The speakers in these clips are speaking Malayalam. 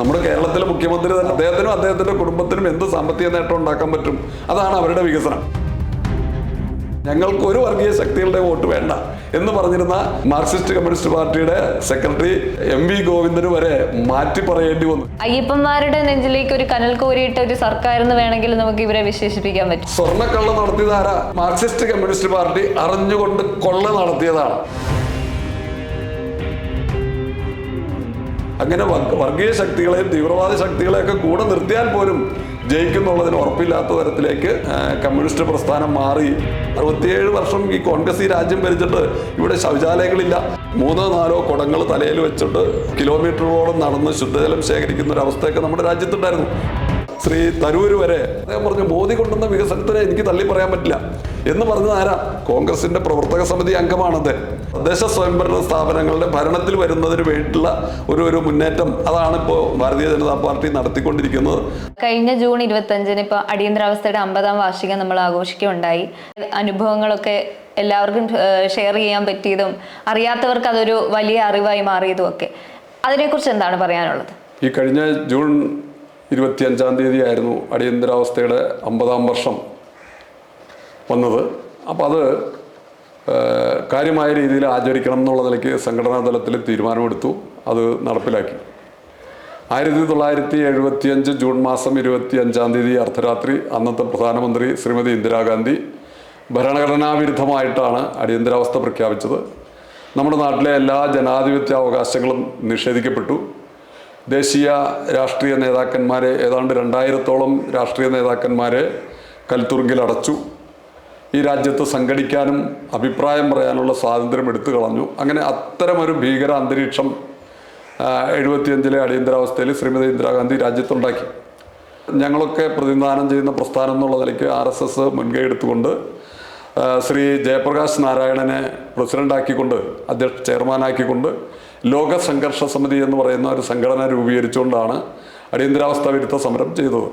നമ്മുടെ കേരളത്തിലെ മുഖ്യമന്ത്രി തന്നെ അദ്ദേഹത്തിനും അദ്ദേഹത്തിൻ്റെ കുടുംബത്തിനും എന്ത് സാമ്പത്തിക നേട്ടം ഉണ്ടാക്കാൻ പറ്റും? അതാണ് അവരുടെ വികസനം. ഞങ്ങൾക്ക് ഒരു വർഗീയ ശക്തികളുടെ വോട്ട് വേണ്ട എന്ന് പറഞ്ഞിരുന്ന മാർക്സിസ്റ്റ് കമ്മ്യൂണിസ്റ്റ് പാർട്ടിയുടെ സെക്രട്ടറി MV ഗോവിന്ദന് വരെ മാറ്റി പറയേണ്ടി വന്നു. അയ്യപ്പന്മാരുടെ നെഞ്ചിലേക്ക് ഒരു കനൽ കോരിയിട്ട ഒരു സർക്കാർ എന്ന് വേണമെങ്കിൽ നമുക്ക് ഇവരെ വിശേഷിപ്പിക്കാൻ പറ്റും. സ്വർണ്ണക്കള്ള നടത്തിയതാരാ? മാർക്സിസ്റ്റ് കമ്മ്യൂണിസ്റ്റ് പാർട്ടി അറിഞ്ഞുകൊണ്ട് കൊള്ള നടത്തിയതാണ്. അങ്ങനെ വർഗീയ ശക്തികളെയും തീവ്രവാദ ശക്തികളെയൊക്കെ കൂടെ നിർത്തിയാൽ പോലും ജയിക്കുന്നുള്ളതിന് ഉറപ്പില്ലാത്ത തരത്തിലേക്ക് കമ്മ്യൂണിസ്റ്റ് പ്രസ്ഥാനം മാറി. 67 വർഷം ഈ കോൺഗ്രസ് ഈ രാജ്യം ഭരിച്ചിട്ട് ഇവിടെ ശൗചാലയങ്ങളില്ല. 3-4 കുടങ്ങൾ തലയിൽ വെച്ചിട്ട് കിലോമീറ്ററുകളോളം നടന്ന് ശുദ്ധജലം ശേഖരിക്കുന്ന ഒരു അവസ്ഥയൊക്കെ നമ്മുടെ രാജ്യത്തുണ്ടായിരുന്നു. ശ്രീ തരൂർ വരെ അദ്ദേഹം പറഞ്ഞു, മോദി കൊണ്ടുവന്ന വികസനത്തിനെ എനിക്ക് തള്ളി പറയാൻ പറ്റില്ല എന്ന് പറഞ്ഞത് ആരാ? കോൺഗ്രസിന്റെ പ്രവർത്തക സമിതി അംഗമാണത്. തദ്ദേശ സ്വയംഭരണ സ്ഥാപനങ്ങളുടെ ഭരണത്തിൽ വരുന്നതിന് വേണ്ടിയിട്ടുള്ള ഒരു മുന്നേറ്റം അതാണ് ഇപ്പോൾ ഭാരതീയ ജനതാ പാർട്ടി നടത്തിക്കൊണ്ടിരിക്കുന്നത്. കഴിഞ്ഞ ജൂൺ 25 ഇപ്പോൾ അടിയന്തരാവസ്ഥയുടെ 50ാം വാർഷികം നമ്മൾ ആഘോഷിക്കുകയുണ്ടായി. അനുഭവങ്ങളൊക്കെ എല്ലാവർക്കും ഷെയർ ചെയ്യാൻ പറ്റിയതും അറിയാത്തവർക്ക് അതൊരു വലിയ അറിവായി മാറിയതും ഒക്കെ, അതിനെക്കുറിച്ച് എന്താണ് പറയാനുള്ളത്? ഈ കഴിഞ്ഞ ജൂൺ 25-ാം തീയതി ആയിരുന്നു അടിയന്തരാവസ്ഥയുടെ 50ാം വർഷം വന്നത്. അപ്പോൾ അത് കാര്യമായ രീതിയിൽ ആചരിക്കണം എന്നുള്ള നിലയ്ക്ക് സംഘടനാ തലത്തിൽ തീരുമാനമെടുത്തു. അത് നടപ്പിലാക്കി. 1975 ജൂൺ മാസം 25-ാം തീയതി അർദ്ധരാത്രി അന്നത്തെ പ്രധാനമന്ത്രി ശ്രീമതി ഇന്ദിരാഗാന്ധി ഭരണഘടനാ വിരുദ്ധമായിട്ടാണ് അടിയന്തരാവസ്ഥ പ്രഖ്യാപിച്ചത്. നമ്മുടെ നാട്ടിലെ എല്ലാ ജനാധിപത്യ അവകാശങ്ങളും നിഷേധിക്കപ്പെട്ടു. ദേശീയ രാഷ്ട്രീയ നേതാക്കന്മാരെ ഏതാണ്ട് 2000-ഓളം രാഷ്ട്രീയ നേതാക്കന്മാരെ കൽത്തുറുങ്കിൽ അടച്ചു. ഈ രാജ്യത്ത് സംഘടിക്കാനും അഭിപ്രായം പറയാനുള്ള സ്വാതന്ത്ര്യം എടുത്തു കളഞ്ഞു. അങ്ങനെ അത്തരമൊരു ഭീകര അന്തരീക്ഷം 75-ലെ അടിയന്തരാവസ്ഥയിൽ ശ്രീമതി ഇന്ദിരാഗാന്ധി രാജ്യത്തുണ്ടാക്കി. ഞങ്ങളൊക്കെ പ്രതിനിധാനം ചെയ്യുന്ന പ്രസ്ഥാനം എന്നുള്ള നിലയ്ക്ക് RSS മുൻകൈ എടുത്തുകൊണ്ട് ശ്രീ ജയപ്രകാശ് നാരായണനെ പ്രസിഡൻ്റാക്കിക്കൊണ്ട് ചെയർമാനാക്കിക്കൊണ്ട് ലോക സംഘർഷ സമിതി എന്ന് പറയുന്ന ഒരു സംഘടന രൂപീകരിച്ചുകൊണ്ടാണ് അടിയന്തരാവസ്ഥ വിരുദ്ധ സമരം ചെയ്തത്.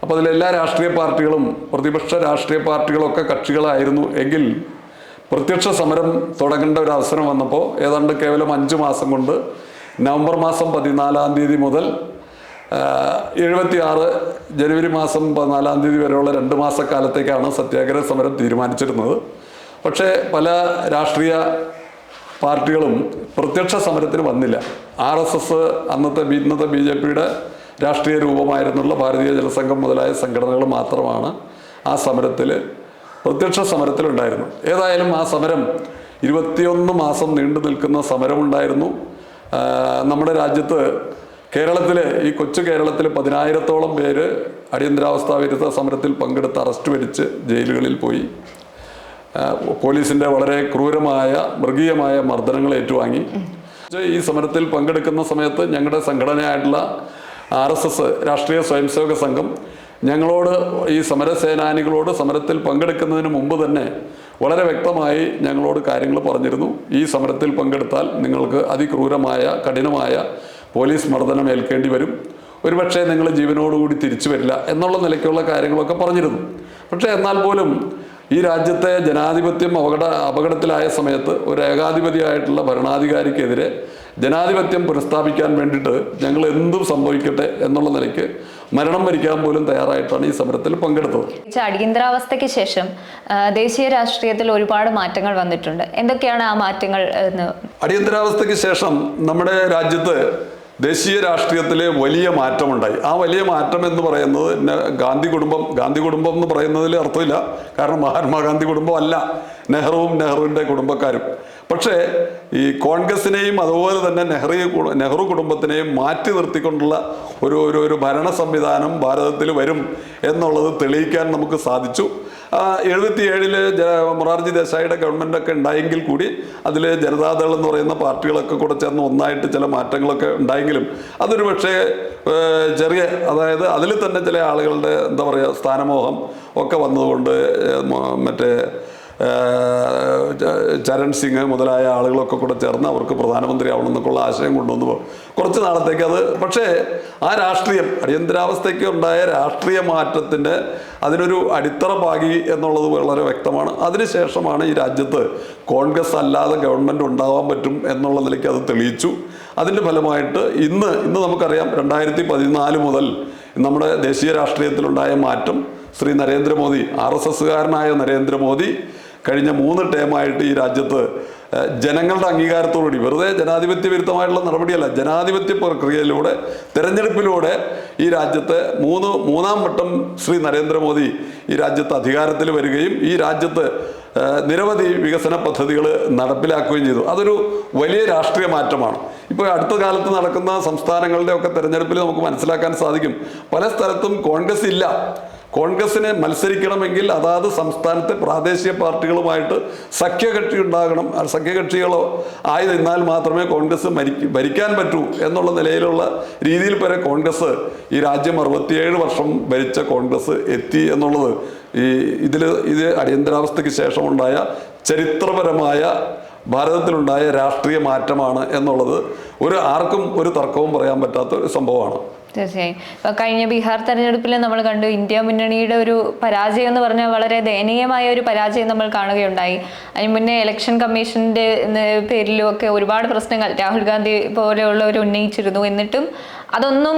അപ്പോൾ അതിലെല്ലാ രാഷ്ട്രീയ പാർട്ടികളും പ്രതിപക്ഷ രാഷ്ട്രീയ പാർട്ടികളൊക്കെ കക്ഷികളായിരുന്നു. എങ്കിൽ പ്രത്യക്ഷ സമരം തുടങ്ങേണ്ട ഒരു അവസരം വന്നപ്പോൾ ഏതാണ്ട് കേവലം 5 മാസം കൊണ്ട് നവംബർ മാസം 14-ാം തീയതി മുതൽ 76 ജനുവരി മാസം 14-ാം തീയതി വരെയുള്ള 2 മാസക്കാലത്തേക്കാണ് സത്യാഗ്രഹ സമരം തീരുമാനിച്ചിരുന്നത്. പക്ഷേ പല രാഷ്ട്രീയ പാർട്ടികളും പ്രത്യക്ഷ സമരത്തിന് വന്നില്ല. RSS ഇന്നത്തെ BJPയുടെ രാഷ്ട്രീയ രൂപമായിരുന്നുള്ള ഭാരതീയ ജനസംഘം മുതലായ സംഘടനകൾ മാത്രമാണ് ആ സമരത്തിൽ പ്രത്യക്ഷ സമരത്തിലുണ്ടായിരുന്നു. ഏതായാലും ആ സമരം 21 മാസം നീണ്ടു നിൽക്കുന്ന സമരമുണ്ടായിരുന്നു. നമ്മുടെ രാജ്യത്ത് കേരളത്തിൽ ഈ കൊച്ചു കേരളത്തിൽ 10,000-ഓളം പേര് അടിയന്തരാവസ്ഥ വിരുദ്ധ സമരത്തിൽ പങ്കെടുത്ത് അറസ്റ്റ് വരിച്ച് ജയിലുകളിൽ പോയി. പോലീസിൻ്റെ വളരെ ക്രൂരമായ മൃഗീയമായ മർദ്ദനങ്ങൾ ഏറ്റുവാങ്ങി. ഈ സമരത്തിൽ പങ്കെടുക്കുന്ന സമയത്ത് ഞങ്ങളുടെ സംഘടനയായിട്ടുള്ള RSS രാഷ്ട്രീയ സ്വയംസേവക സംഘം ഞങ്ങളോട് ഈ സമരസേനാനികളോട് സമരത്തിൽ പങ്കെടുക്കുന്നതിന് മുമ്പ് തന്നെ വളരെ വ്യക്തമായി ഞങ്ങളോട് കാര്യങ്ങൾ പറഞ്ഞിരുന്നു. ഈ സമരത്തിൽ പങ്കെടുത്താൽ നിങ്ങൾക്ക് അതിക്രൂരമായ കഠിനമായ പോലീസ് മർദ്ദനം ഏൽക്കേണ്ടി വരും, ഒരുപക്ഷെ നിങ്ങൾ ജീവനോടുകൂടി തിരിച്ചു വരില്ല എന്നുള്ള നിലയ്ക്കുള്ള കാര്യങ്ങളൊക്കെ പറഞ്ഞിരുന്നു. പക്ഷേ എന്നാൽ പോലും ഈ രാജ്യത്തെ ജനാധിപത്യം അപകടത്തിലായ സമയത്ത് ഒരു ഏകാധിപതിയായിട്ടുള്ള ഭരണാധികാരിക്കെതിരെ ജനാധിപത്യം പുനഃസ്ഥാപിക്കാൻ വേണ്ടിയിട്ട് ഞങ്ങൾ എന്തും സംഭവിക്കട്ടെ എന്നുള്ള നിലയ്ക്ക് മരണം വരിക്കാൻ പോലും തയ്യാറായിട്ടാണ് ഈ സമരത്തിൽ പങ്കെടുത്തത്. അടിയന്തരാവസ്ഥയ്ക്ക് ശേഷം ദേശീയ രാഷ്ട്രീയത്തിൽ ഒരുപാട് മാറ്റങ്ങൾ വന്നിട്ടുണ്ട്. എന്തൊക്കെയാണ് ആ മാറ്റങ്ങൾ? അടിയന്തരാവസ്ഥയ്ക്ക് ശേഷം നമ്മുടെ രാജ്യത്ത് ദേശീയ രാഷ്ട്രീയത്തിൽ വലിയ മാറ്റമുണ്ടായി. ആ വലിയ മാറ്റം എന്ന് പറയുന്നത് ഗാന്ധി കുടുംബം എന്ന് പറയുന്നതിൽ അർത്ഥമില്ല. കാരണം മഹാത്മാഗാന്ധി കുടുംബം അല്ല നെഹ്റുവിൻ്റെ കുടുംബക്കാരും. പക്ഷേ ഈ കോൺഗ്രസിനെയും അതുപോലെ തന്നെ നെഹ്റു കുടുംബത്തിനെയും മാറ്റി നിർത്തിക്കൊണ്ടുള്ള ഒരു ഭരണ സംവിധാനം ഭാരതത്തിൽ വരും എന്നുള്ളത് തെളിയിക്കാൻ നമുക്ക് സാധിച്ചു. 77-ല് മൊറാർജി ദേശായിയുടെ ഗവൺമെൻറ്റൊക്കെ ഉണ്ടായെങ്കിൽ കൂടി അതിൽ ജനതാദൾ എന്ന് പറയുന്ന പാർട്ടികളൊക്കെ കൂടെ ചേർന്ന് ഒന്നായിട്ട് ചില മാറ്റങ്ങളൊക്കെ ഉണ്ടായെങ്കിലും അതൊരു പക്ഷേ ചെറിയ, അതായത് അതിൽ തന്നെ ചില ആളുകളുടെ എന്താ പറയുക സ്ഥാനമോഹം ഒക്കെ വന്നതുകൊണ്ട് മറ്റേ ചരൺ സിംഗ് മുതലായ ആളുകളൊക്കെ കൂടെ ചേർന്ന് അവർക്ക് പ്രധാനമന്ത്രി ആവണമെന്നൊക്കെയുള്ള ആശയം കൊണ്ടുവന്നു കുറച്ച് നാളത്തേക്ക് അത്. പക്ഷേ ആ രാഷ്ട്രീയം അടിയന്തരാവസ്ഥയ്ക്ക് ഉണ്ടായ രാഷ്ട്രീയ മാറ്റത്തിൻ്റെ അതിനൊരു അടിത്തറ പാകി എന്നുള്ളത് വളരെ വ്യക്തമാണ്. അതിനുശേഷമാണ് ഈ രാജ്യത്ത് കോൺഗ്രസ് അല്ലാതെ ഗവൺമെൻറ് ഉണ്ടാവാൻ പറ്റും എന്നുള്ള നിലയ്ക്ക് അത് തെളിയിച്ചു. അതിൻ്റെ ഫലമായിട്ട് ഇന്ന് നമുക്കറിയാം 2014 മുതൽ നമ്മുടെ ദേശീയ രാഷ്ട്രീയത്തിലുണ്ടായ മാറ്റം ശ്രീ നരേന്ദ്രമോദി RSSകാരനായ നരേന്ദ്രമോദി കഴിഞ്ഞ 3 ടേമായിട്ട് ഈ രാജ്യത്ത് ജനങ്ങളുടെ അംഗീകാരത്തോടുകൂടി വെറുതെ ജനാധിപത്യ വിരുദ്ധമായിട്ടുള്ള നടപടിയല്ല, ജനാധിപത്യ പ്രക്രിയയിലൂടെ തെരഞ്ഞെടുപ്പിലൂടെ ഈ രാജ്യത്തെ മൂന്നാം വട്ടം ശ്രീ നരേന്ദ്രമോദി ഈ രാജ്യത്ത് അധികാരത്തിൽ വരികയും ഈ രാജ്യത്ത് നിരവധി വികസന പദ്ധതികൾ നടപ്പിലാക്കുകയും ചെയ്തു. അതൊരു വലിയ രാഷ്ട്രീയ മാറ്റമാണ്. ഇപ്പോൾ അടുത്ത കാലത്ത് നടക്കുന്ന സംസ്ഥാനങ്ങളുടെ ഒക്കെ തെരഞ്ഞെടുപ്പിൽ നമുക്ക് മനസ്സിലാക്കാൻ സാധിക്കും, പല സ്ഥലത്തും കോൺഗ്രസ് ഇല്ല. കോൺഗ്രസിനെ മത്സരിക്കണമെങ്കിൽ അതാത് സംസ്ഥാനത്തെ പ്രാദേശിക പാർട്ടികളുമായിട്ട് സഖ്യകക്ഷി ഉണ്ടാകണം. സഖ്യകക്ഷികളോ ആയി നിന്നാൽ മാത്രമേ കോൺഗ്രസ് ഭരിക്കാൻ പറ്റൂ എന്നുള്ള നിലയിലുള്ള രീതിയിൽ വരെ കോൺഗ്രസ് ഈ രാജ്യം 67 വർഷം ഭരിച്ച കോൺഗ്രസ് എത്തി എന്നുള്ളത് ഇത് അടിയന്തരാവസ്ഥയ്ക്ക് ശേഷമുണ്ടായ ചരിത്രപരമായ ഭാരതത്തിലുണ്ടായ രാഷ്ട്രീയ മാറ്റമാണ് എന്നുള്ളത് ആർക്കും ഒരു തർക്കവും പറയാൻ പറ്റാത്ത ഒരു സംഭവമാണ്. തീർച്ചയായും. ഇപ്പൊ കഴിഞ്ഞ ബീഹാർ തെരഞ്ഞെടുപ്പിൽ നമ്മൾ കണ്ടു, ഇന്ത്യ മുന്നണിയുടെ ഒരു പരാജയം എന്ന് പറഞ്ഞാൽ വളരെ ദയനീയമായ ഒരു പരാജയം നമ്മൾ കാണുകയുണ്ടായി. അതിന് മുന്നേ ഇലക്ഷൻ കമ്മീഷന്റെ പേരിലും ഒക്കെ ഒരുപാട് പ്രശ്നങ്ങൾ രാഹുൽ ഗാന്ധി പോലെയുള്ളവർ ഉന്നയിച്ചിരുന്നു. എന്നിട്ടും അതൊന്നും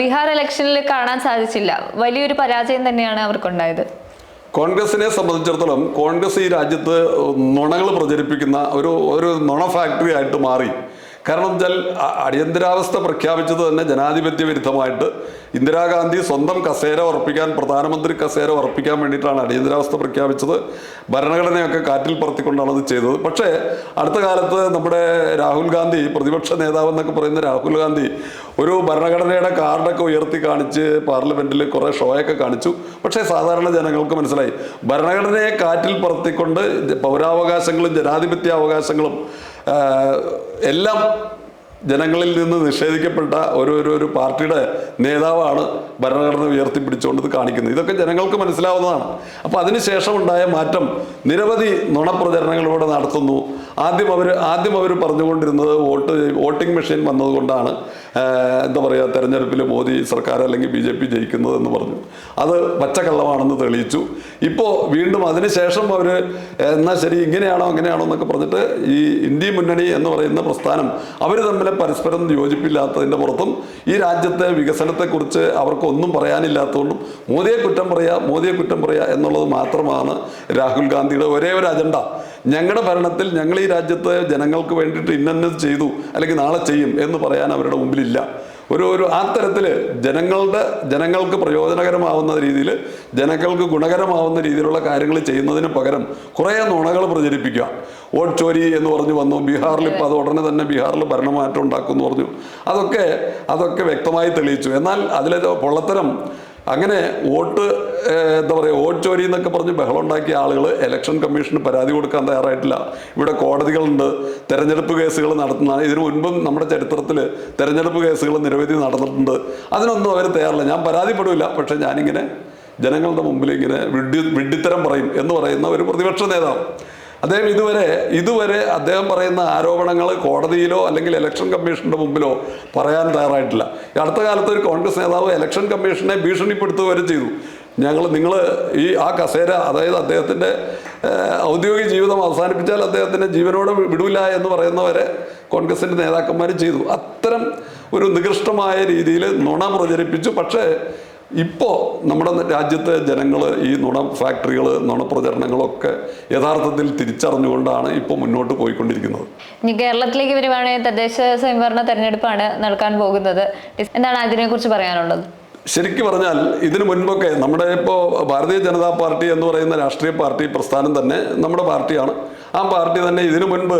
ബീഹാർ ഇലക്ഷനിൽ കാണാൻ സാധിച്ചില്ല. വലിയൊരു പരാജയം തന്നെയാണ് അവർക്കുണ്ടായത്. കോൺഗ്രസിനെ സംബന്ധിച്ചിടത്തോളം കോൺഗ്രസ് ഈ രാജ്യത്ത് നുണകൾ പ്രചരിപ്പിക്കുന്ന ഒരു നുണ ഫാക്ടറി ആയിട്ട് മാറി. കാരണം വെച്ചാൽ അടിയന്തരാവസ്ഥ പ്രഖ്യാപിച്ചത് തന്നെ ജനാധിപത്യ വിരുദ്ധമായിട്ട് ഇന്ദിരാഗാന്ധി സ്വന്തം കസേര ഉറപ്പിക്കാൻ, പ്രധാനമന്ത്രി കസേര ഉറപ്പിക്കാൻ വേണ്ടിയിട്ടാണ് അടിയന്തരാവസ്ഥ പ്രഖ്യാപിച്ചത്. ഭരണഘടനയൊക്കെ കാറ്റിൽ പറത്തിക്കൊണ്ടാണ് അത് ചെയ്തത്. പക്ഷേ അടുത്ത കാലത്ത് നമ്മുടെ രാഹുൽ ഗാന്ധി, പ്രതിപക്ഷ നേതാവ് എന്നൊക്കെ പറയുന്ന രാഹുൽ ഗാന്ധി, ഒരു ഭരണഘടനയുടെ കാർഡൊക്കെ ഉയർത്തി കാണിച്ച് പാർലമെന്റിൽ കുറേ ഷോയൊക്കെ കാണിച്ചു. പക്ഷേ സാധാരണ ജനങ്ങൾക്ക് മനസ്സിലായി ഭരണഘടനയെ കാറ്റിൽ പറത്തിക്കൊണ്ട് പൗരാവകാശങ്ങളും ജനാധിപത്യ അവകാശങ്ങളും എല്ലാം ജനങ്ങളിൽ നിന്ന് നിഷേധിക്കപ്പെട്ട ഒരു പാർട്ടിയുടെ നേതാവാണ് ഭരണഘടന ഉയർത്തിപ്പിടിച്ചുകൊണ്ട് ഇത് കാണിക്കുന്നത്. ഇതൊക്കെ ജനങ്ങൾക്ക് മനസ്സിലാവുന്നതാണ്. അപ്പോൾ അതിനുശേഷം ഉണ്ടായ മാറ്റം നിരവധി നുണപ്രചരണങ്ങളിലൂടെ നടത്തുന്നു. ആദ്യം അവർ പറഞ്ഞുകൊണ്ടിരുന്നത് വോട്ടിംഗ് മെഷീൻ വന്നതുകൊണ്ടാണ് എന്താ പറയുക തെരഞ്ഞെടുപ്പിൽ മോദി സർക്കാർ അല്ലെങ്കിൽ BJP ജയിക്കുന്നത് എന്ന് പറഞ്ഞു. അത് പച്ചക്കള്ളമാണെന്ന് തെളിയിച്ചു. ഇപ്പോൾ വീണ്ടും അതിനുശേഷം അവർ എന്നാൽ ശരി ഇങ്ങനെയാണോ അങ്ങനെയാണോ എന്നൊക്കെ പറഞ്ഞിട്ട് ഈ ഇന്ത്യ മുന്നണി എന്ന് പറയുന്ന പ്രസ്ഥാനം അവർ തമ്മിൽ പരസ്പരം യോജിപ്പില്ലാത്തതിൻ്റെ പുറത്തും ഈ രാജ്യത്തെ വികസനത്തെക്കുറിച്ച് അവർക്കൊന്നും പറയാനില്ലാത്തതുകൊണ്ടും മോദിയെ കുറ്റം പറയുക എന്നുള്ളത് മാത്രമാണ് രാഹുൽ ഗാന്ധിയുടെ ഒരേ ഒരു അജണ്ട. ഞങ്ങളുടെ ഭരണത്തിൽ ഞങ്ങൾ ഈ രാജ്യത്ത് ജനങ്ങൾക്ക് വേണ്ടിയിട്ട് ഇന്നത് ചെയ്തു അല്ലെങ്കിൽ നാളെ ചെയ്യും എന്ന് പറയാൻ അവരുടെ മുമ്പിലില്ല. ആ തരത്തിൽ ജനങ്ങൾക്ക് പ്രയോജനകരമാവുന്ന രീതിയിൽ, ജനങ്ങൾക്ക് ഗുണകരമാവുന്ന രീതിയിലുള്ള കാര്യങ്ങൾ ചെയ്യുന്നതിന് പകരം കുറേ നുണകൾ പ്രചരിപ്പിക്കുക. വോട്ട് ചോരി എന്ന് പറഞ്ഞു വന്നു ബീഹാറിൽ. ഇപ്പോൾ അത് ഉടനെ തന്നെ ബീഹാറിൽ ഭരണമാറ്റം ഉണ്ടാക്കുമെന്ന് പറഞ്ഞു. അതൊക്കെ വ്യക്തമായി തെളിയിച്ചു. എന്നാൽ അതിലെ പൊള്ളത്തരം അങ്ങനെ വോട്ട് ചോരി എന്നൊക്കെ പറഞ്ഞ് ബഹളം ഉണ്ടാക്കിയ ആളുകൾ ഇലക്ഷൻ കമ്മീഷന് പരാതി കൊടുക്കാൻ തയ്യാറായിട്ടില്ല. ഇവിടെ കോടതികളുണ്ട്, തെരഞ്ഞെടുപ്പ് കേസുകൾ നടത്തുന്നതാണ്. ഇതിനു മുൻപും നമ്മുടെ ചരിത്രത്തിൽ തെരഞ്ഞെടുപ്പ് കേസുകൾ നിരവധി നടന്നിട്ടുണ്ട്. അതിനൊന്നും അവർ തയ്യാറില്ല. ഞാൻ പരാതിപ്പെടില്ല, പക്ഷെ ഞാനിങ്ങനെ ജനങ്ങളുടെ മുമ്പിൽ ഇങ്ങനെ വിഡ്ഢിത്തരം പറയും എന്ന് പറയുന്ന ഒരു പ്രതിപക്ഷ നേതാവ്. അദ്ദേഹം ഇതുവരെ അദ്ദേഹം പറയുന്ന ആരോപണങ്ങൾ കോടതിയിലോ അല്ലെങ്കിൽ ഇലക്ഷൻ കമ്മീഷന്റെ മുമ്പിലോ പറയാൻ തയ്യാറായിട്ടില്ല. അടുത്ത കാലത്ത് ഒരു കോൺഗ്രസ് നേതാവ് ഇലക്ഷൻ കമ്മീഷനെ ഭീഷണിപ്പെടുത്തുക വരെ ചെയ്തു. നിങ്ങൾ ആ കസേര, അതായത് അദ്ദേഹത്തിൻ്റെ ഔദ്യോഗിക ജീവിതം അവസാനിപ്പിച്ചാൽ അദ്ദേഹത്തിൻ്റെ ജീവനോടെ വിടില്ല എന്ന് പറയുന്നവരെ കോൺഗ്രസിൻ്റെ നേതാക്കന്മാർ ചെയ്തു. അത്തരം ഒരു നികൃഷ്ടമായ രീതിയിൽ നുണ പ്രചരിപ്പിച്ചു. പക്ഷേ ഇപ്പോൾ നമ്മുടെ രാജ്യത്തെ ജനങ്ങൾ ഈ നുണ ഫാക്ടറികൾ, നുണ പ്രചരണങ്ങളൊക്കെ യഥാർത്ഥത്തിൽ തിരിച്ചറിഞ്ഞുകൊണ്ടാണ് ഇപ്പോൾ മുന്നോട്ട് പോയിക്കൊണ്ടിരിക്കുന്നത്. ഇനി കേരളത്തിലേക്ക് വരുവാണെങ്കിൽ തദ്ദേശ സ്വയംഭരണ തെരഞ്ഞെടുപ്പാണ് നടക്കാൻ പോകുന്നത്. എന്താണ് അതിനെക്കുറിച്ച് പറയാനുള്ളത്? ശരിക്കും പറഞ്ഞാൽ ഇതിനു മുൻപൊക്കെ നമ്മുടെ ഇപ്പോൾ ഭാരതീയ ജനതാ പാർട്ടി എന്ന് പറയുന്ന രാഷ്ട്രീയ പാർട്ടി പ്രസ്ഥാനം തന്നെ നമ്മുടെ പാർട്ടിയാണ്. ആ പാർട്ടി തന്നെ ഇതിനു മുൻപ്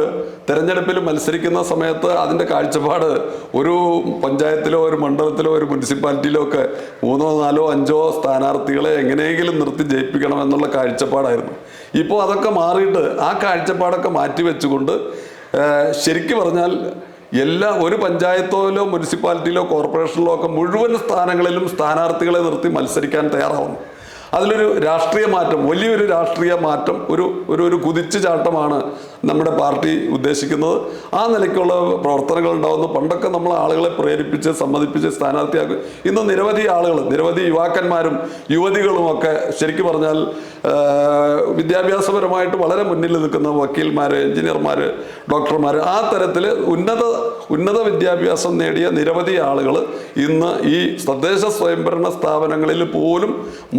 തെരഞ്ഞെടുപ്പിൽ മത്സരിക്കുന്ന സമയത്ത് അതിൻ്റെ കാഴ്ചപ്പാട് ഒരു പഞ്ചായത്തിലോ ഒരു മണ്ഡലത്തിലോ ഒരു മുനിസിപ്പാലിറ്റിയിലോ ഒക്കെ 3, 4, 5 സ്ഥാനാർത്ഥികളെ എങ്ങനെയെങ്കിലും നിർത്തി ജയിപ്പിക്കണം എന്നുള്ള കാഴ്ചപ്പാടായിരുന്നു. ഇപ്പോൾ അതൊക്കെ മാറിയിട്ട് ആ കാഴ്ചപ്പാടൊക്കെ മാറ്റിവെച്ചുകൊണ്ട് ശരിക്കും പറഞ്ഞാൽ ഒരു പഞ്ചായത്തിലോ മുനിസിപ്പാലിറ്റിയിലോ കോർപ്പറേഷനിലോ ഒക്കെ മുഴുവൻ സ്ഥാനങ്ങളിലും സ്ഥാനാർത്ഥികളെ നിർത്തി മത്സരിക്കാൻ തയ്യാറാവുന്നു. അതിലൊരു രാഷ്ട്രീയ മാറ്റം, വലിയൊരു രാഷ്ട്രീയ മാറ്റം, ഒരു കുതിച്ചു ചാട്ടമാണ് നമ്മുടെ പാർട്ടി ഉദ്ദേശിക്കുന്നത്. ആ നിലയ്ക്കുള്ള പ്രവർത്തനങ്ങൾ ഉണ്ടാകുന്നു. പണ്ടൊക്കെ നമ്മൾ ആളുകളെ പ്രേരിപ്പിച്ച് സമ്മതിപ്പിച്ച് സ്ഥാനാർത്ഥിയാക്കും. ഇന്ന് നിരവധി യുവാക്കന്മാരും യുവതികളും ഒക്കെ ശരിക്കും പറഞ്ഞാൽ വിദ്യാഭ്യാസപരമായിട്ട് വളരെ മുന്നിൽ നിൽക്കുന്ന വക്കീൽമാർ, എഞ്ചിനീയർമാർ, ഡോക്ടർമാർ, ആ തരത്തിൽ ഉന്നത വിദ്യാഭ്യാസം നേടിയ നിരവധി ആളുകൾ ഇന്ന് ഈ തദ്ദേശ സ്വയംഭരണ സ്ഥാപനങ്ങളിൽ പോലും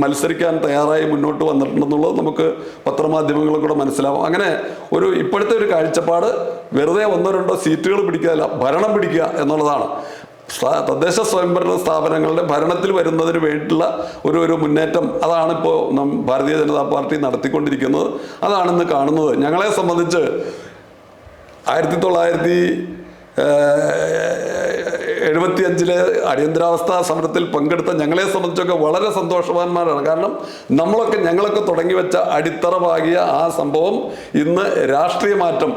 മത്സരിക്കാൻ തയ്യാറായി മുന്നോട്ട് വന്നിട്ടുണ്ടെന്നുള്ളത് നമുക്ക് പത്രമാധ്യമങ്ങളിൽ കൂടെ മനസ്സിലാവും. അങ്ങനെ ഇപ്പോഴത്തെ ഒരു കാഴ്ചപ്പാട് വെറുതെ 1-2 സീറ്റുകൾ പിടിക്കുകയല്ല, ഭരണം പിടിക്കുക എന്നുള്ളതാണ്. തദ്ദേശ സ്വയംഭരണ സ്ഥാപനങ്ങളുടെ ഭരണത്തിൽ വരുന്നതിന് വേണ്ടിയിട്ടുള്ള ഒരു മുന്നേറ്റം അതാണ് ഇപ്പോൾ ഭാരതീയ ജനതാ പാർട്ടി നടത്തിക്കൊണ്ടിരിക്കുന്നത്. അതാണിന്ന് കാണുന്നത്. ഞങ്ങളെ സംബന്ധിച്ച് 1975 അടിയന്തരാവസ്ഥ സമരത്തിൽ പങ്കെടുത്ത ഞങ്ങളെ സംബന്ധിച്ചൊക്കെ വളരെ സന്തോഷവാന്മാരാണ്. കാരണം ഞങ്ങളൊക്കെ തുടങ്ങി വെച്ച അടിത്തറ പാകിയ ആ സംഭവം ഇന്ന് രാഷ്ട്രീയ മാറ്റം,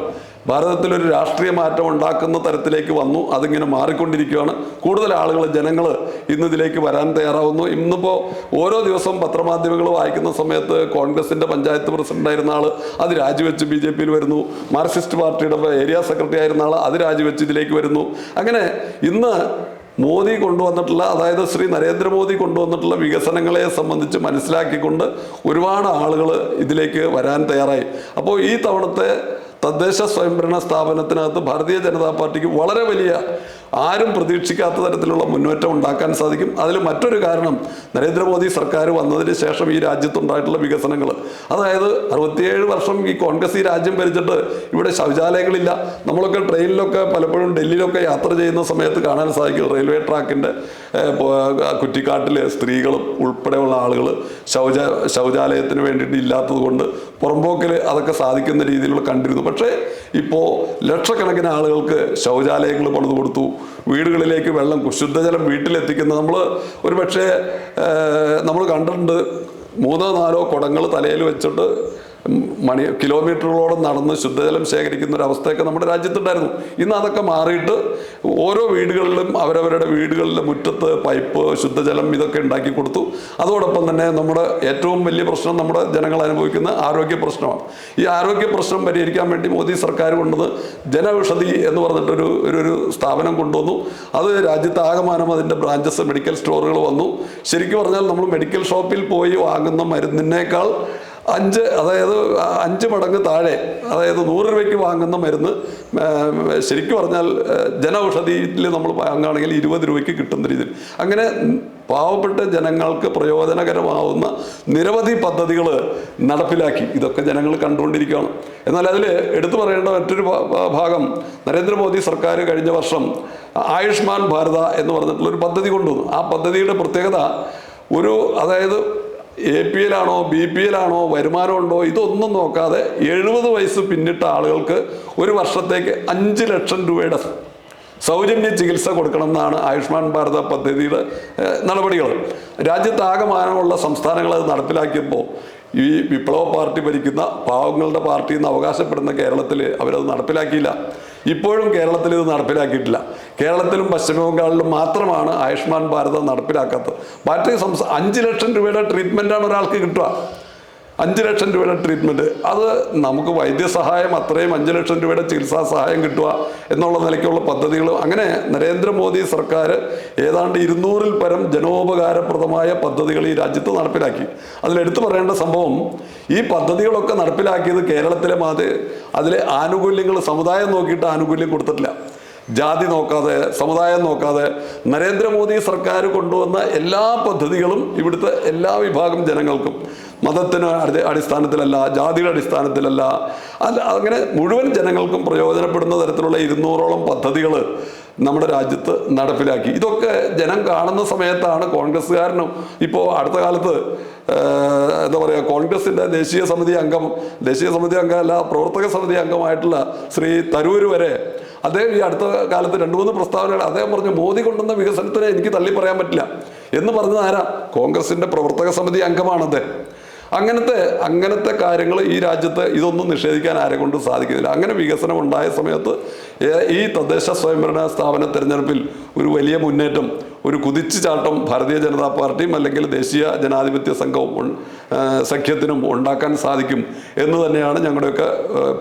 ഭാരതത്തിലൊരു രാഷ്ട്രീയ മാറ്റം ഉണ്ടാക്കുന്ന തരത്തിലേക്ക് വന്നു. അതിങ്ങനെ മാറിക്കൊണ്ടിരിക്കുകയാണ്. കൂടുതൽ ആളുകൾ, ജനങ്ങൾ ഇന്ന് ഇതിലേക്ക് വരാൻ തയ്യാറാവുന്നു. ഇന്നിപ്പോൾ ഓരോ ദിവസവും പത്രമാധ്യമങ്ങൾ വായിക്കുന്ന സമയത്ത് കോൺഗ്രസിൻ്റെ പഞ്ചായത്ത് പ്രസിഡന്റായിരുന്ന ആൾ അത് രാജിവെച്ച് BJPയിൽ വരുന്നു. മാർക്സിസ്റ്റ് പാർട്ടിയുടെ ഏരിയ സെക്രട്ടറി ആയിരുന്ന ആൾ അത് രാജിവെച്ച് ഇതിലേക്ക് വരുന്നു. അങ്ങനെ ഇന്ന് മോദി കൊണ്ടുവന്നിട്ടുള്ള, അതായത് ശ്രീ നരേന്ദ്രമോദി കൊണ്ടുവന്നിട്ടുള്ള വികസനങ്ങളെ സംബന്ധിച്ച് മനസ്സിലാക്കിക്കൊണ്ട് ഒരുപാട് ആളുകൾ ഇതിലേക്ക് വരാൻ തയ്യാറായി. അപ്പോൾ ഈ തവണത്തെ തദ്ദേശ സ്വയംഭരണ സ്ഥാപനത്തിനകത്ത് ഭാരതീയ ജനതാ പാർട്ടിക്ക് വളരെ വലിയ, ആരും പ്രതീക്ഷിക്കാത്ത തരത്തിലുള്ള മുന്നേറ്റം ഉണ്ടാക്കാൻ സാധിക്കും. അതിൽ മറ്റൊരു കാരണം നരേന്ദ്രമോദി സർക്കാർ വന്നതിന് ശേഷം ഈ രാജ്യത്തുണ്ടായിട്ടുള്ള വികസനങ്ങൾ. അതായത് 67 വർഷം ഈ കോൺഗ്രസ് ഈ രാജ്യം ഭരിച്ചിട്ട് ഇവിടെ ശൗചാലയങ്ങളില്ല. നമ്മളൊക്കെ ട്രെയിനിലൊക്കെ പലപ്പോഴും ഡൽഹിയിലൊക്കെ യാത്ര ചെയ്യുന്ന സമയത്ത് കാണാൻ സാധിക്കും, റെയിൽവേ ട്രാക്കിൻ്റെ കുറ്റിക്കാട്ടിൽ സ്ത്രീകളും ഉൾപ്പെടെയുള്ള ആളുകൾ ശൗചാലയത്തിന് വേണ്ടിയിട്ട് ഇല്ലാത്തത് കൊണ്ട് പുറമ്പോക്കിൽ അതൊക്കെ സാധിക്കുന്ന രീതിയിലുള്ള കണ്ടിരുന്നു. പക്ഷേ ഇപ്പോൾ ലക്ഷക്കണക്കിന് ആളുകൾക്ക് ശൗചാലയങ്ങൾ പണിത് കൊടുത്തു. വീടുകളിലേക്ക് വെള്ളം, ശുദ്ധജലം വീട്ടിലെത്തിക്കുന്ന, ഒരു പക്ഷേ നമ്മൾ കണ്ടിട്ടുണ്ട് 3-4 കുടങ്ങൾ തലയിൽ വെച്ചിട്ട് കിലോമീറ്ററുകളോളം നടന്ന് ശുദ്ധജലം ശേഖരിക്കുന്ന ഒരു അവസ്ഥയൊക്കെ നമ്മുടെ രാജ്യത്തുണ്ടായിരുന്നു. ഇന്ന് അതൊക്കെ മാറിയിട്ട് ഓരോ വീടുകളിലും അവരവരുടെ വീടുകളിലെ മുറ്റത്ത് പൈപ്പ്, ശുദ്ധജലം ഇതൊക്കെ ഉണ്ടാക്കി കൊടുത്തു. അതോടൊപ്പം തന്നെ നമ്മുടെ ഏറ്റവും വലിയ പ്രശ്നം നമ്മുടെ ജനങ്ങൾ അനുഭവിക്കുന്ന ആരോഗ്യ പ്രശ്നമാണ്. ഈ ആരോഗ്യ പ്രശ്നം പരിഹരിക്കാൻ വേണ്ടി മോദി സർക്കാർ കൊണ്ടുവന്ന് ജനൌഷധി എന്ന് പറഞ്ഞിട്ടൊരു ഒരു സ്ഥാപനം കൊണ്ടുവന്നു. അത് രാജ്യത്താകമാനം അതിൻ്റെ ബ്രാഞ്ചസ്, മെഡിക്കൽ സ്റ്റോറുകൾ വന്നു. ശരിക്കും പറഞ്ഞാൽ നമ്മൾ മെഡിക്കൽ ഷോപ്പിൽ പോയി വാങ്ങുന്ന മരുന്നിനേക്കാൾ 5 മടങ്ങ് താഴെ, അതായത് 100 രൂപയ്ക്ക് വാങ്ങുന്ന മരുന്ന് ശരിക്കും പറഞ്ഞാൽ ജനൌഷധിയിൽ നമ്മൾ വാങ്ങുകയാണെങ്കിൽ 20 രൂപയ്ക്ക് കിട്ടുന്ന രീതിയിൽ. അങ്ങനെ പാവപ്പെട്ട ജനങ്ങൾക്ക് പ്രയോജനകരമാവുന്ന നിരവധി പദ്ധതികൾ നടപ്പിലാക്കി. ഇതൊക്കെ ജനങ്ങൾ കണ്ടുകൊണ്ടിരിക്കുകയാണ്. എന്നാൽ അതിൽ എടുത്തു പറയേണ്ട മറ്റൊരു ഭാഗം, നരേന്ദ്രമോദി സർക്കാർ കഴിഞ്ഞ വർഷം ആയുഷ്മാൻ ഭാരത എന്ന് പറഞ്ഞിട്ടുള്ളൊരു പദ്ധതി കൊണ്ടുവന്നു. ആ പദ്ധതിയുടെ പ്രത്യേകത അതായത് APL ആണോ BPL ആണോ വരുമാനം ഉണ്ടോ ഇതൊന്നും നോക്കാതെ 70 വയസ്സ് പിന്നിട്ട ആളുകൾക്ക് ഒരു വർഷത്തേക്ക് 5 ലക്ഷം രൂപയുടെ സൗജന്യ ചികിത്സ കൊടുക്കണം എന്നാണ് ആയുഷ്മാൻ ഭാരത പദ്ധതിയുടെ നടപടികൾ. രാജ്യത്താകമാനമുള്ള സംസ്ഥാനങ്ങൾ അത് നടപ്പിലാക്കിയപ്പോൾ ഈ വിപ്ലവ പാർട്ടി ഭരിക്കുന്ന പാവങ്ങളുടെ പാർട്ടി എന്ന് അവകാശപ്പെടുന്ന കേരളത്തിൽ അവരത് നടപ്പിലാക്കിയില്ല. ഇപ്പോഴും കേരളത്തിൽ ഇത് നടപ്പിലാക്കിയിട്ടില്ല. കേരളത്തിലും പശ്ചിമ ബംഗാളിലും മാത്രമാണ് ആയുഷ്മാൻ ഭാരത് നടപ്പിലാക്കാത്തത്. മറ്റ് 5 ലക്ഷം രൂപയുടെ ട്രീറ്റ്മെൻറ്റാണ് ഒരാൾക്ക് കിട്ടുക. 5 ലക്ഷം രൂപയുടെ ട്രീറ്റ്മെൻറ്റ്, അത് നമുക്ക് വൈദ്യസഹായം അത്രയും 5 ലക്ഷം രൂപയുടെ ചികിത്സാ സഹായം കിട്ടുക എന്നുള്ള നിലയ്ക്കുള്ള പദ്ധതികൾ. അങ്ങനെ നരേന്ദ്രമോദി സർക്കാർ ഏതാണ്ട് 200-ൽ പരം ജനോപകാരപ്രദമായ പദ്ധതികൾ ഈ രാജ്യത്ത് നടപ്പിലാക്കി. അതിലെടുത്തു പറയേണ്ട സംഭവം, ഈ പദ്ധതികളൊക്കെ നടപ്പിലാക്കിയത് കേരളത്തിലെ അതിലെ ആനുകൂല്യങ്ങൾ സമുദായം നോക്കിയിട്ട് ആനുകൂല്യം കൊടുത്തിട്ടില്ല. ജാതി നോക്കാതെ, സമുദായം നോക്കാതെ നരേന്ദ്രമോദി സർക്കാർ കൊണ്ടുവന്ന എല്ലാ പദ്ധതികളും ഇവിടുത്തെ എല്ലാ വിഭാഗം ജനങ്ങൾക്കും, മതത്തിന് അടിസ്ഥാനത്തിലല്ല, ജാതിയുടെ അടിസ്ഥാനത്തിലല്ല, അങ്ങനെ മുഴുവൻ ജനങ്ങൾക്കും പ്രയോജനപ്പെടുന്ന തരത്തിലുള്ള 200ഓളം പദ്ധതികൾ നമ്മുടെ രാജ്യത്ത് നടപ്പിലാക്കി. ഇതൊക്കെ ജനം കാണുന്ന സമയത്താണ് കോൺഗ്രസ്സുകാരനും ഇപ്പോൾ അടുത്ത കാലത്ത് എന്താ പറയുക, കോൺഗ്രസിൻ്റെ ദേശീയ സമിതി അംഗമല്ല, പ്രവർത്തക സമിതി അംഗമായിട്ടുള്ള ശ്രീ തരൂർ വരെ അദ്ദേഹം ഈ അടുത്ത കാലത്ത് 2-3 പ്രസ്താവനകൾ അദ്ദേഹം പറഞ്ഞു, മോദി കൊണ്ടുവന്ന വികസനത്തിനെ എനിക്ക് തള്ളി പറയാൻ പറ്റില്ല എന്ന് പറഞ്ഞത് ആരാ? കോൺഗ്രസിൻ്റെ പ്രവർത്തക സമിതി അംഗമാണത്. അങ്ങനത്തെ കാര്യങ്ങൾ ഈ രാജ്യത്ത് ഇതൊന്നും നിഷേധിക്കാൻ ആരെ കൊണ്ട് സാധിക്കുന്നില്ല. അങ്ങനെ വികസനം ഉണ്ടായ സമയത്ത് ഈ തദ്ദേശ സ്വയംഭരണ സ്ഥാപന തെരഞ്ഞെടുപ്പിൽ ഒരു വലിയ മുന്നേറ്റം, ഒരു കുതിച്ചുചാട്ടം ഭാരതീയ ജനതാ പാർട്ടിയും അല്ലെങ്കിൽ ദേശീയ ജനാധിപത്യ സംഘവും സഖ്യത്തിനും ഉണ്ടാക്കാൻ സാധിക്കും എന്ന് തന്നെയാണ് ഞങ്ങളുടെയൊക്കെ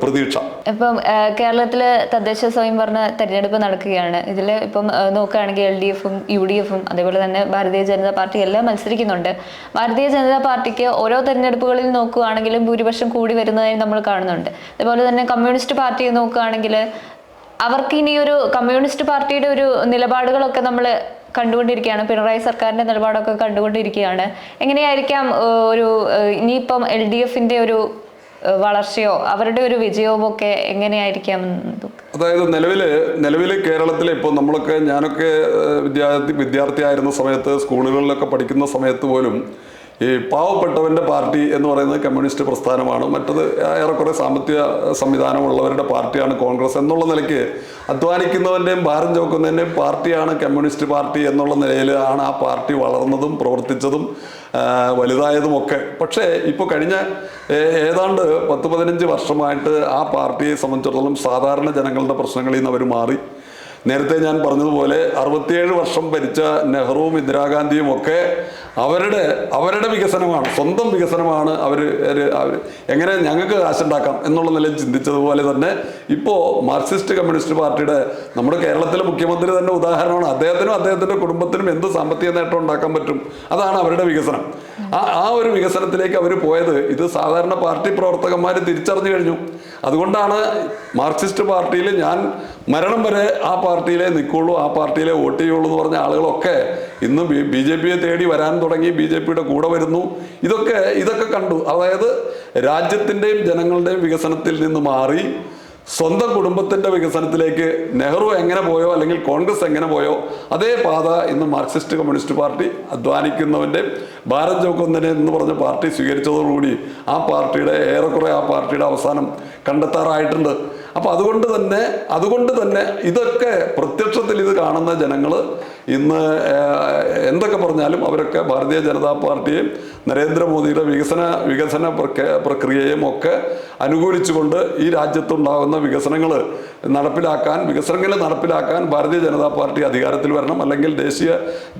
പ്രതീക്ഷ. ഇപ്പം കേരളത്തിൽ തദ്ദേശ സ്വയംഭരണ തെരഞ്ഞെടുപ്പ് നടക്കുകയാണ്. ഇതിൽ ഇപ്പം നോക്കുകയാണെങ്കിൽ LDFും UDFും അതേപോലെ തന്നെ ഭാരതീയ ജനതാ പാർട്ടി എല്ലാം മത്സരിക്കുന്നുണ്ട്. ഭാരതീയ ജനതാ പാർട്ടിക്ക് ഓരോ തെരഞ്ഞെടുപ്പുകളിൽ നോക്കുകയാണെങ്കിലും ഭൂരിപക്ഷം കൂടി വരുന്നതായി നമ്മൾ കാണുന്നുണ്ട്. അതുപോലെ തന്നെ കമ്മ്യൂണിസ്റ്റ് പാർട്ടി നോക്കുകയാണെങ്കിൽ അവർക്ക് ഇനി ഒരു കമ്മ്യൂണിസ്റ്റ് പാർട്ടിയുടെ ഒരു നിലപാടുകളൊക്കെ നമ്മൾ കണ്ടുകൊണ്ടിരിക്കുകയാണ്, പിണറായി സർക്കാരിന്റെ നിലപാടൊക്കെ കണ്ടുകൊണ്ടിരിക്കുകയാണ്. എങ്ങനെയായിരിക്കാം ഒരു ഇനിയിപ്പം LDFന്റെ ഒരു വളർച്ചയോ അവരുടെ ഒരു വിജയവും ഒക്കെ എങ്ങനെയായിരിക്കാം? അതായത് നിലവില് കേരളത്തിൽ ഇപ്പോൾ ഞാനൊക്കെ വിദ്യാർത്ഥിയായിരുന്ന സമയത്ത്, സ്കൂളുകളിലൊക്കെ പഠിക്കുന്ന സമയത്ത് പോലും ഈ പാവപ്പെട്ടവന്റെ പാർട്ടി എന്ന് പറയുന്നത് കമ്മ്യൂണിസ്റ്റ് പ്രസ്ഥാനമാണ്, മറ്റത് ഏറെക്കുറെ സാമ്പത്തിക സംവിധാനമുള്ളവരുടെ പാർട്ടിയാണ് കോൺഗ്രസ് എന്നുള്ള നിലയ്ക്ക്, അധ്വാനിക്കുന്നവൻ്റെയും ഭാരം ചോക്കുന്നതിൻ്റെയും പാർട്ടിയാണ് കമ്മ്യൂണിസ്റ്റ് പാർട്ടി എന്നുള്ള നിലയിൽ ആണ് ആ പാർട്ടി വളർന്നതും പ്രവർത്തിച്ചതും വലുതായതുമൊക്കെ. പക്ഷേ ഇപ്പോൾ കഴിഞ്ഞ ഏതാണ്ട് 10-15 വർഷമായിട്ട് ആ പാർട്ടിയെ സംബന്ധിച്ചിടത്തോളം സാധാരണ ജനങ്ങളുടെ പ്രശ്നങ്ങളിൽ നിന്ന് അവർ മാറി. നേരത്തെ ഞാൻ പറഞ്ഞതുപോലെ 67 വർഷം ഭരിച്ച നെഹ്റുവും ഇന്ദിരാഗാന്ധിയും ഒക്കെ അവരുടെ വികസനമാണ്, സ്വന്തം വികസനമാണ് അവർ എങ്ങനെ ഞങ്ങൾക്ക് കാശുണ്ടാക്കാം എന്നുള്ള നിലയിൽ ചിന്തിച്ചതുപോലെ തന്നെ ഇപ്പോൾ മാർക്സിസ്റ്റ് കമ്മ്യൂണിസ്റ്റ് പാർട്ടിയുടെ നമ്മുടെ കേരളത്തിലെ മുഖ്യമന്ത്രി തന്നെ ഉദാഹരണമാണ്. അദ്ദേഹത്തിനും അദ്ദേഹത്തിൻ്റെ കുടുംബത്തിനും എന്ത് സാമ്പത്തിക നേട്ടം ഉണ്ടാക്കാൻ പറ്റും, അതാണ് അവരുടെ വികസനം. ആ ഒരു വികസനത്തിലേക്ക് അവർ പോയത് ഇത് സാധാരണ പാർട്ടി പ്രവർത്തകന്മാർ തിരിച്ചറിഞ്ഞു കഴിഞ്ഞു. അതുകൊണ്ടാണ് മാർക്സിസ്റ്റ് പാർട്ടിയിൽ ഞാൻ മരണം വരെ ആ പാർട്ടിയിലെ നിൽക്കുള്ളൂ, ആ പാർട്ടിയിലെ വോട്ട് ചെയ്യുള്ളൂ എന്ന് പറഞ്ഞ ആളുകളൊക്കെ ഇന്ന് BJPയെ തേടി വരാൻ തുടങ്ങി, BJPയുടെ കൂടെ വരുന്നു. ഇതൊക്കെ കണ്ടു. അതായത് രാജ്യത്തിൻ്റെയും ജനങ്ങളുടെയും വികസനത്തിൽ നിന്ന് മാറി സ്വന്തം കുടുംബത്തിൻ്റെ വികസനത്തിലേക്ക് നെഹ്റു എങ്ങനെ പോയോ അല്ലെങ്കിൽ കോൺഗ്രസ് എങ്ങനെ പോയോ അതേ പാത ഇന്ന് മാർക്സിസ്റ്റ് കമ്മ്യൂണിസ്റ്റ് പാർട്ടി, അധ്വാനിക്കുന്നവൻ്റെ ഭാരം ചോക്കുന്നതിനെ എന്ന് പറഞ്ഞ പാർട്ടി സ്വീകരിച്ചതോടുകൂടി ആ പാർട്ടിയുടെ ഏറെക്കുറെ ആ പാർട്ടിയുടെ അവസാനം കണ്ടെത്താറായിട്ടുണ്ട്. അപ്പോൾ അതുകൊണ്ട് തന്നെ ഇതൊക്കെ പ്രത്യക്ഷത്തിൽ ഇത് കാണുന്ന ജനങ്ങൾ ഇന്ന് എന്തൊക്കെ പറഞ്ഞാലും അവരൊക്കെ ഭാരതീയ ജനതാ പാർട്ടിയെയും നരേന്ദ്രമോദിയുടെ വികസന പ്രക്രിയയും ഒക്കെ അനുകൂലിച്ചുകൊണ്ട് ഈ രാജ്യത്തുണ്ടാകുന്ന വികസനങ്ങൾ നടപ്പിലാക്കാൻ ഭാരതീയ ജനതാ പാർട്ടി അധികാരത്തിൽ വരണം, അല്ലെങ്കിൽ ദേശീയ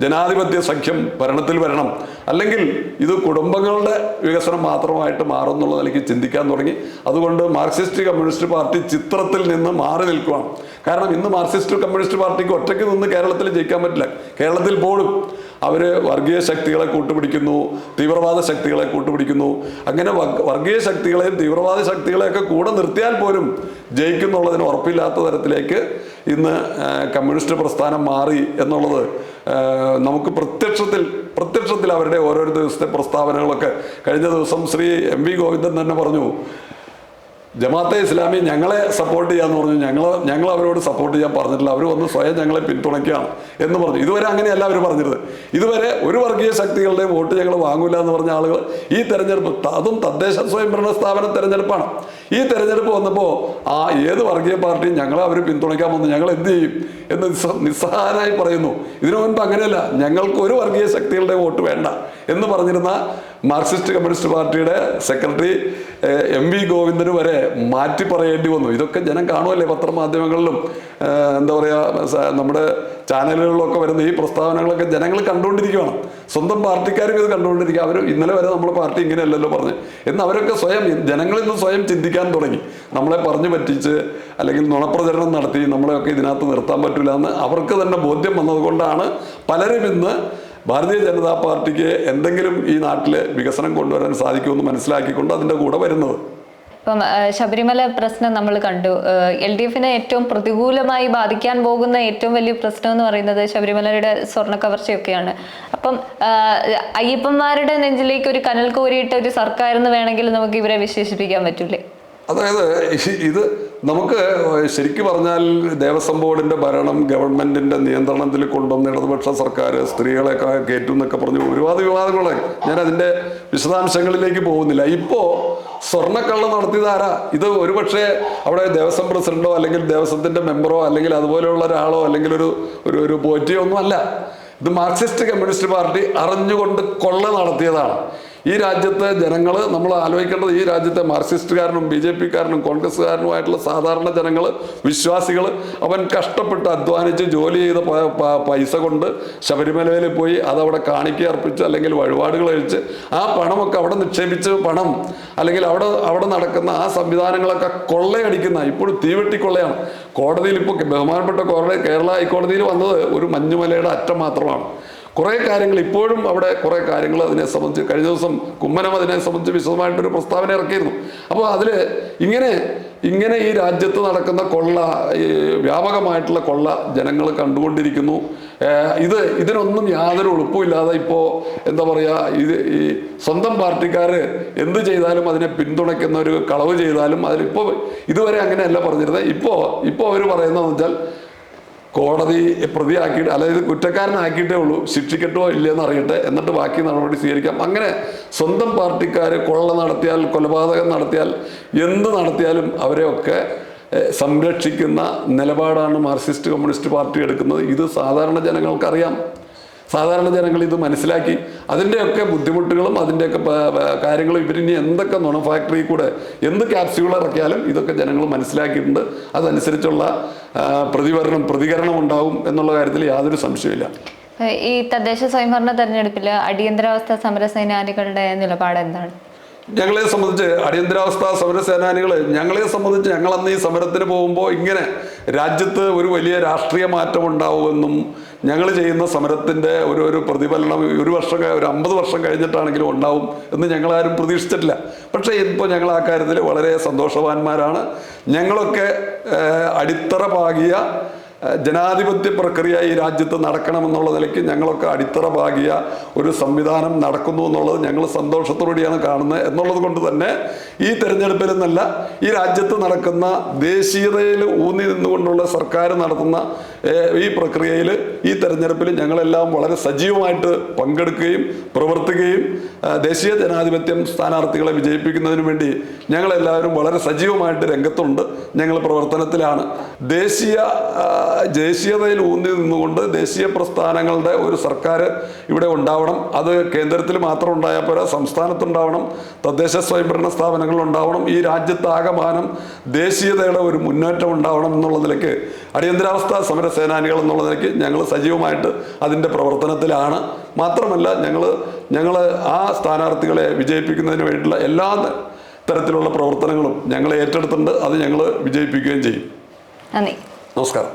ജനാധിപത്യ സഖ്യം ഭരണത്തിൽ വരണം, അല്ലെങ്കിൽ ഇത് കുടുംബങ്ങളുടെ വികസനം മാത്രമായിട്ട് മാറുന്നുള്ള നിലയ്ക്ക് ചിന്തിക്കാൻ തുടങ്ങി. അതുകൊണ്ട് മാർക്സിസ്റ്റ് കമ്മ്യൂണിസ്റ്റ് പാർട്ടി ചിത്രത്തിൽ നിന്ന് മാറി നിൽക്കുകയാണ്. കാരണം ഇന്ന് മാർക്സിസ്റ്റ് കമ്മ്യൂണിസ്റ്റ് പാർട്ടിക്ക് ഒറ്റയ്ക്ക് നിന്ന് കേരളത്തിൽ ജയിക്കാൻ പറ്റില്ല. കേരളത്തിൽ പോലും അവർ വർഗീയ ശക്തികളെ കൂട്ടുപിടിക്കുന്നു, തീവ്രവാദ ശക്തികളെ കൂട്ടുപിടിക്കുന്നു. അങ്ങനെ വർഗീയ ശക്തികളെയും തീവ്രവാദ ശക്തികളെയൊക്കെ കൂടെ നിർത്തിയാൽ പോലും ജയിക്കുന്നുള്ളതിന് ഉറപ്പില്ലാത്ത തരത്തിലേക്ക് ഇന്ന് കമ്മ്യൂണിസ്റ്റ് പ്രസ്ഥാനം മാറി എന്നുള്ളത് നമുക്ക് പ്രത്യക്ഷത്തിൽ അവരുടെ ഓരോ ദിവസത്തെ പ്രസ്താവനകളൊക്കെ. കഴിഞ്ഞ ദിവസം ശ്രീ MV ഗോവിന്ദൻ തന്നെ പറഞ്ഞു, ജമാഅത്തെ ഇസ്ലാമി ഞങ്ങളെ സപ്പോർട്ട് ചെയ്യാന്ന് പറഞ്ഞു. ഞങ്ങൾ അവരോട് സപ്പോർട്ട് ചെയ്യാൻ പറഞ്ഞിട്ടില്ല, അവർ വന്ന് സ്വയം ഞങ്ങളെ പിന്തുണയ്ക്കുകയാണ് എന്ന് പറഞ്ഞു. ഇതുവരെ അങ്ങനെയല്ല അവർ പറഞ്ഞിരുന്നത്. ഇതുവരെ ഒരു വർഗീയ ശക്തികളുടെയും വോട്ട് ഞങ്ങൾ വാങ്ങൂല എന്ന് പറഞ്ഞ ആളുകൾ ഈ തെരഞ്ഞെടുപ്പ്, അതും തദ്ദേശ സ്വയംഭരണ സ്ഥാപന തെരഞ്ഞെടുപ്പാണ്, ഈ തെരഞ്ഞെടുപ്പ് വന്നപ്പോൾ ഏത് വർഗീയ പാർട്ടിയും ഞങ്ങളെ അവർ പിന്തുണയ്ക്കാൻ വന്നു, ഞങ്ങൾ എന്ത് ചെയ്യും എന്ന് നിസ്സഹായനായി പറയുന്നു. ഇതിനു മുൻപ് അങ്ങനെയല്ല, ഞങ്ങൾക്ക് ഒരു വർഗീയ ശക്തികളുടെ വോട്ട് വേണ്ട എന്ന് പറഞ്ഞിരുന്ന മാർക്സിസ്റ്റ് കമ്മ്യൂണിസ്റ്റ് പാർട്ടിയുടെ സെക്രട്ടറി MV ഗോവിന്ദന് വരെ മാറ്റി പറയേണ്ടി വന്നു. ഇതൊക്കെ ജനം കാണുമല്ലേ, പത്രമാധ്യമങ്ങളിലും എന്താ പറയുക നമ്മുടെ ചാനലുകളിലൊക്കെ വരുന്ന ഈ പ്രസ്താവനകളൊക്കെ ജനങ്ങൾ കണ്ടുകൊണ്ടിരിക്കുകയാണ്. സ്വന്തം പാർട്ടിക്കാരും ഇത് കണ്ടുകൊണ്ടിരിക്കുക. അവർ ഇന്നലെ വരെ നമ്മുടെ പാർട്ടി ഇങ്ങനെയല്ലല്ലോ പറഞ്ഞ് എന്ന് അവരൊക്കെ ജനങ്ങളിൽ നിന്ന് സ്വയം ചിന്തിക്കാൻ തുടങ്ങി. നമ്മളെ പറഞ്ഞു പറ്റിച്ച് അല്ലെങ്കിൽ നുണപ്രചരണം നടത്തി നമ്മളെയൊക്കെ ഇതിനകത്ത് നിർത്താൻ പറ്റില്ല എന്ന് അവർക്ക് തന്നെ ബോധ്യം വന്നതുകൊണ്ടാണ് പലരും ഇന്ന് ഭാരതീയ ജനതാ പാർട്ടിക്ക് എന്തെങ്കിലും ഈ നാട്ടിൽ വികസനം കൊണ്ടുവരാൻ സാധിക്കുമെന്ന് മനസ്സിലാക്കിക്കൊണ്ട് അതിൻ്റെ കൂടെ വരുന്നത്. ഇപ്പം ശബരിമല പ്രശ്നം നമ്മൾ കണ്ടു. LDFനെ ഏറ്റവും പ്രതികൂലമായി ബാധിക്കാൻ പോകുന്ന ഏറ്റവും വലിയ പ്രശ്നം എന്ന് പറയുന്നത് ശബരിമലയുടെ സ്വർണ്ണ കവർച്ചയൊക്കെയാണ്. അപ്പം അയ്യപ്പന്മാരുടെ നെഞ്ചിലേക്ക് ഒരു കനൽ കോരിയിട്ട ഒരു സർക്കാർ എന്ന് വേണമെങ്കിൽ നമുക്ക് ഇവരെ വിശേഷിപ്പിക്കാൻ പറ്റൂലേ? അതായത് ഇത് നമുക്ക് ശരിക്കും പറഞ്ഞാൽ ദേവസ്വം ബോർഡിൻ്റെ ഭരണം ഗവൺമെൻറ്റിൻ്റെ നിയന്ത്രണത്തിൽ കൊണ്ടുവന്ന ഇടതുപക്ഷ സർക്കാർ സ്ത്രീകളെയൊക്കെ കയറ്റും എന്നൊക്കെ പറഞ്ഞു ഒരുപാട് വിവാദങ്ങളെ, ഞാൻ അതിൻ്റെ വിശദാംശങ്ങളിലേക്ക് പോകുന്നില്ല. ഇപ്പോൾ സ്വർണ്ണക്കള്ള നടത്തിയത് ആരാ? ഇത് ഒരുപക്ഷെ അവിടെ ദേവസ്വം പ്രസിഡന്റോ അല്ലെങ്കിൽ ദേവസ്വത്തിൻ്റെ മെമ്പറോ അല്ലെങ്കിൽ അതുപോലെയുള്ള ഒരാളോ അല്ലെങ്കിൽ ഒരു പോറ്റിയോ ഒന്നും അല്ല. ഇത് മാർക്സിസ്റ്റ് കമ്മ്യൂണിസ്റ്റ് പാർട്ടി അറിഞ്ഞുകൊണ്ട് കൊള്ള നടത്തിയതാണ്. ഈ രാജ്യത്തെ ജനങ്ങൾ, നമ്മൾ ആലോചിക്കേണ്ടത് ഈ രാജ്യത്തെ മാർക്സിസ്റ്റുകാരനും BJPക്കാരനും കോൺഗ്രസ്സുകാരനുമായിട്ടുള്ള സാധാരണ ജനങ്ങൾ, വിശ്വാസികൾ, അവൻ കഷ്ടപ്പെട്ട് അധ്വാനിച്ച് ജോലി ചെയ്ത പൈസ കൊണ്ട് ശബരിമലയിൽ പോയി അതവിടെ കാണിക്ക അർപ്പിച്ച് അല്ലെങ്കിൽ വഴിപാടുകൾ കഴിച്ച് ആ പണമൊക്കെ അവിടെ നിക്ഷേപിച്ച് പണം അല്ലെങ്കിൽ അവിടെ നടക്കുന്ന ആ സംവിധാനങ്ങളൊക്കെ കൊള്ളയടിക്കുന്ന, ഇപ്പോഴും തീവെട്ടിക്കൊള്ളയാണ്. കോടതിയിൽ ഇപ്പോൾ ബഹുമാനപ്പെട്ട കേരള ഹൈക്കോടതിയിൽ വന്നത് ഒരു മഞ്ഞുമലയുടെ അറ്റം മാത്രമാണ്. കുറേ കാര്യങ്ങൾ ഇപ്പോഴും അവിടെ കുറേ കാര്യങ്ങൾ അതിനെ സംബന്ധിച്ച് കഴിഞ്ഞ ദിവസം കുമ്മനം അതിനെ സംബന്ധിച്ച് വിശദമായിട്ടൊരു പ്രസ്താവന ഇറക്കിയിരുന്നു. അപ്പോൾ അതിൽ ഇങ്ങനെ ഈ രാജ്യത്ത് നടക്കുന്ന കൊള്ള, ഈ വ്യാപകമായിട്ടുള്ള കൊള്ള ജനങ്ങൾ കണ്ടുകൊണ്ടിരിക്കുന്നു. ഇതിനൊന്നും യാതൊരു എളുപ്പമില്ലാതെ ഇപ്പോൾ എന്താ പറയുക, ഈ സ്വന്തം പാർട്ടിക്കാർ എന്ത് ചെയ്താലും അതിനെ പിന്തുണയ്ക്കുന്ന ഒരു കളവ് ചെയ്താലും അതിലിപ്പോൾ ഇതുവരെ അങ്ങനെയല്ല പറഞ്ഞിരുന്നത്. ഇപ്പോൾ അവർ പറയുന്നതെന്ന് വെച്ചാൽ കോടതി പ്രതിയാക്കിയിട്ട്, അതായത് കുറ്റക്കാരനാക്കിയിട്ടേ ഉള്ളൂ, ശിക്ഷിക്കട്ടോ ഇല്ലയെന്ന് അറിയട്ടെ, എന്നിട്ട് ബാക്കി നടപടി സ്വീകരിക്കാം. അങ്ങനെ സ്വന്തം പാർട്ടിക്കാർ കൊള്ള നടത്തിയാൽ, കൊലപാതകം നടത്തിയാൽ, എന്ത് നടത്തിയാലും അവരെയൊക്കെ സംരക്ഷിക്കുന്ന നിലപാടാണ് മാർക്സിസ്റ്റ് കമ്മ്യൂണിസ്റ്റ് പാർട്ടി എടുക്കുന്നത്. ഇത് സാധാരണ ജനങ്ങൾക്കറിയാം. സാധാരണ ജനങ്ങൾ ഇത് മനസ്സിലാക്കി അതിൻ്റെയൊക്കെ ബുദ്ധിമുട്ടുകളും അതിൻ്റെയൊക്കെ കാര്യങ്ങളും ഇവരിനി എന്തൊക്കെ നുണ ഫാക്ടറി കൂടെ എന്ത് ക്യാപ്സ്യൂൾ ഇറക്കിയാലും ഇതൊക്കെ ജനങ്ങൾ മനസ്സിലാക്കിയിട്ടുണ്ട്. അതനുസരിച്ചുള്ള പ്രതികരണം ഉണ്ടാവും എന്നുള്ള കാര്യത്തിൽ യാതൊരു സംശയമില്ല. ഈ തദ്ദേശ സ്വയംഭരണ തെരഞ്ഞെടുപ്പിൽ അടിയന്തരാവസ്ഥ സമരസേനാനികളുടെ നിലപാട് എന്താണ്? ഞങ്ങളെ സംബന്ധിച്ച് അടിയന്തരാവസ്ഥ സമരസേനാനികൾ, ഞങ്ങൾ അന്ന് ഈ സമരത്തിന് പോകുമ്പോൾ ഇങ്ങനെ രാജ്യത്ത് ഒരു വലിയ രാഷ്ട്രീയ മാറ്റം ഉണ്ടാവുമെന്നും ഞങ്ങൾ ചെയ്യുന്ന സമരത്തിൻ്റെ ഒരു പ്രതിഫലനം ഒരു 50 വർഷം കഴിഞ്ഞിട്ടാണെങ്കിലും ഉണ്ടാവും എന്ന് ഞങ്ങളാരും പ്രതീക്ഷിച്ചിട്ടില്ല. പക്ഷേ ഇപ്പോൾ ഞങ്ങൾ ആ കാര്യത്തിൽ വളരെ സന്തോഷവാന്മാരാണ്. ഞങ്ങളൊക്കെ അടിത്തറ പാകിയ ജനാധിപത്യ പ്രക്രിയ ഈ രാജ്യത്ത് നടക്കണമെന്നുള്ള നിലയ്ക്ക് ഞങ്ങളൊക്കെ അടിത്തറ പാകിയ ഒരു സംവിധാനം നടക്കുന്നു എന്നുള്ളത് ഞങ്ങൾ സന്തോഷത്തോടെയാണ് കാണുന്നത്. എന്നുള്ളത് കൊണ്ട് തന്നെ ഈ തെരഞ്ഞെടുപ്പിൽ നിന്നല്ല, ഈ രാജ്യത്ത് നടക്കുന്ന ദേശീയതയിൽ ഊന്നി നിന്നുകൊണ്ടുള്ള സർക്കാർ നടത്തുന്ന ഈ പ്രക്രിയയിൽ ഈ തെരഞ്ഞെടുപ്പിൽ ഞങ്ങളെല്ലാം വളരെ സജീവമായിട്ട് പങ്കെടുക്കുകയും പ്രവർത്തിക്കുകയും ദേശീയ ജനാധിപത്യം സ്ഥാനാർത്ഥികളെ വിജയിപ്പിക്കുന്നതിന് വേണ്ടി ഞങ്ങളെല്ലാവരും വളരെ സജീവമായിട്ട് രംഗത്തുണ്ട്. ഞങ്ങൾ പ്രവർത്തനത്തിലാണ്. ദേശീയതയിൽ ഊന്നി നിന്നുകൊണ്ട് ദേശീയ പ്രസ്ഥാനങ്ങളുടെ ഒരു സർക്കാർ ഇവിടെ ഉണ്ടാവണം. അത് കേന്ദ്രത്തിൽ മാത്രം ഉണ്ടായാൽ പോരാ, സംസ്ഥാനത്തുണ്ടാവണം, തദ്ദേശ സ്വയംഭരണ സ്ഥാപനങ്ങളിൽ ഉണ്ടാവണം. ഈ രാജ്യത്താകമാനം ദേശീയതയുടെ ഒരു മുന്നേറ്റം ഉണ്ടാവണം എന്നുള്ള നിലയ്ക്ക് അടിയന്തരാവസ്ഥ സമരസേനാനികൾ എന്നുള്ള നിലയ്ക്ക് ഞങ്ങൾ സജീവമായിട്ട് അതിൻ്റെ പ്രവർത്തനത്തിലാണ്. മാത്രമല്ല ഞങ്ങൾ ആ സ്ഥാനാർത്ഥികളെ വിജയിപ്പിക്കുന്നതിന് വേണ്ടിയിട്ടുള്ള എല്ലാ തരത്തിലുള്ള പ്രവർത്തനങ്ങളും ഞങ്ങൾ ഏറ്റെടുത്തിട്ടുണ്ട്. അത് ഞങ്ങൾ വിജയിപ്പിക്കുകയും ചെയ്യും. നന്ദി. നമസ്കാരം.